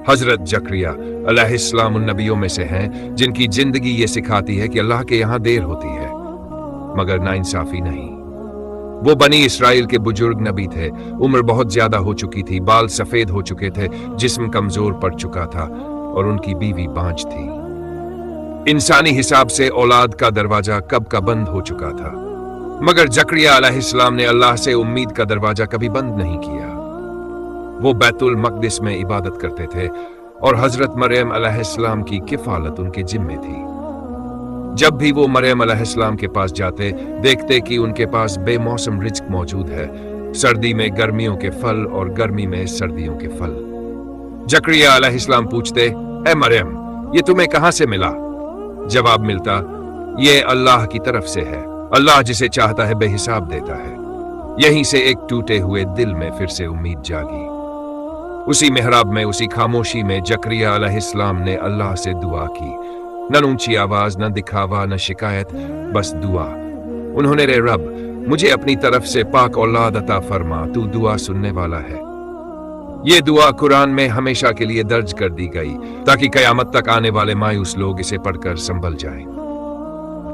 हजरत जकरिया अलैहिस्सलाम उन नबियों में से हैं जिनकी जिंदगी ये सिखाती है कि अल्लाह के यहाँ देर होती है, मगर नाइंसाफी नहीं। वो बनी इसराइल के बुजुर्ग नबी थे। उम्र बहुत ज्यादा हो चुकी थी, बाल सफेद हो चुके थे, जिस्म कमजोर पड़ चुका था और उनकी बीवी बांझ थी। इंसानी हिसाब से औलाद का दरवाजा कब का बंद हो चुका था, मगर जकरिया अलैहिस्सलाम ने अल्लाह से उम्मीद का दरवाजा कभी बंद नहीं किया। वो बैतुल मकदिस में इबादत करते थे और हजरत मरियम अलैहिस्सलाम की किफालत उनके जिम्मे थी। जब भी वो मरियम अलैहिस्सलाम के पास जाते, देखते कि उनके पास बेमौसम रिज्क मौजूद है, सर्दी में गर्मियों के फल और गर्मी में सर्दियों के फल। जकरिया अलैहिस्सलाम पूछते, ए मरियम, ये तुम्हें कहां से मिला? जवाब मिलता, ये अल्लाह की तरफ से है। अल्लाह जिसे चाहता है बेहिसाब देता है। यहीं से एक टूटे हुए दिल में फिर से उम्मीद जागी। उसी मेहराब में, उसी खामोशी में जकरिया अलैहिस्सलाम ने अल्लाह से दुआ की। न ऊंची आवाज, न दिखावा, न शिकायत, बस दुआ। उन्होंने, रे रब, मुझे अपनी तरफ से पाक औलाद अता फरमा, तू दुआ सुनने वाला है। ये दुआ कुरान में हमेशा के लिए दर्ज कर दी गई ताकि कयामत तक आने वाले मायूस लोग इसे पढ़कर संभल जाएं।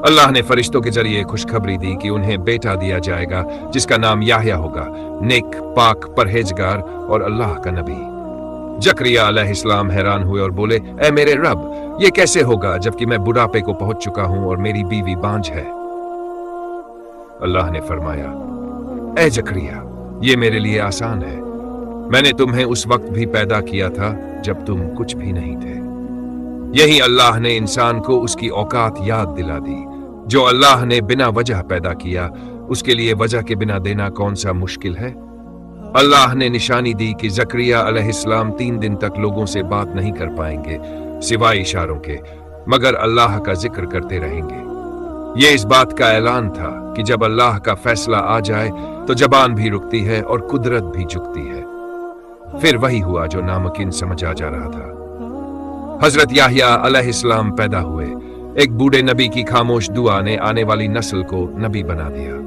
अल्लाह ने फरिश्तों के जरिए खुशखबरी दी कि उन्हें बेटा दिया जाएगा जिसका नाम याह्या होगा, नेक, पाक, परहेजगार और अल्लाह का नबी। जकरिया अलैहिस्सलाम हैरान हुए और बोले, ए मेरे रब, ये कैसे होगा जबकि मैं बुढ़ापे को पहुंच चुका हूं और मेरी बीवी बांझ है? अल्लाह ने फरमाया, ए जकरिया, ये मेरे लिए आसान है। मैंने तुम्हें उस वक्त भी पैदा किया था जब तुम कुछ भी नहीं थे। यही अल्लाह ने इंसान को उसकी औकात याद दिला दी। जो अल्लाह ने बिना वजह पैदा किया, उसके लिए वजह के बिना देना कौन सा मुश्किल है? अल्लाह ने निशानी दी कि जकरिया अलैहिस्सलाम 3 दिन तक लोगों से बात नहीं कर पाएंगे सिवाय इशारों के, मगर अल्लाह का जिक्र करते रहेंगे। यह इस बात का ऐलान था कि जब अल्लाह का फैसला आ जाए तो जबान भी रुकती है और कुदरत भी झुकती है। फिर वही हुआ जो नामुमकिन समझा जा रहा था। हजरत याह्या अलैहिस्सलाम पैदा हुए। एक बूढ़े नबी की खामोश दुआ ने आने वाली नस्ल को नबी बना दिया।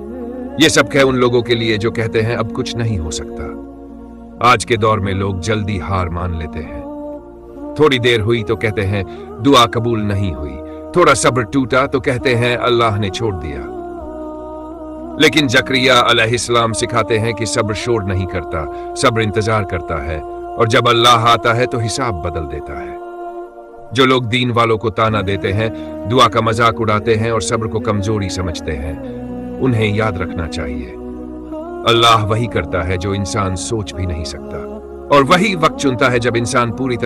ये सब है उन लोगों के लिए जो कहते हैं अब कुछ नहीं हो सकता। आज के दौर में लोग जल्दी हार मान लेते हैं। थोड़ी देर हुई तो कहते हैं दुआ कबूल नहीं हुई, थोड़ा सब्र टूटा तो कहते हैं अल्लाह ने छोड़ दिया। लेकिन जकरिया अलैहिस्सलाम सिखाते हैं कि सब्र शोर नहीं करता, सब्र इंतजार करता है, और जब अल्लाह आता है तो हिसाब बदल देता है। जो लोग दीन वालों को ताना देते हैं, दुआ का मजाक उड़ाते हैं और सब्र को कमजोरी समझते हैं, उन्हें याद रखना चाहिए अल्लाह वही करता है जो इंसान सोच भी नहीं सकता, और वही वक्त चुनता है जब इंसान पूरी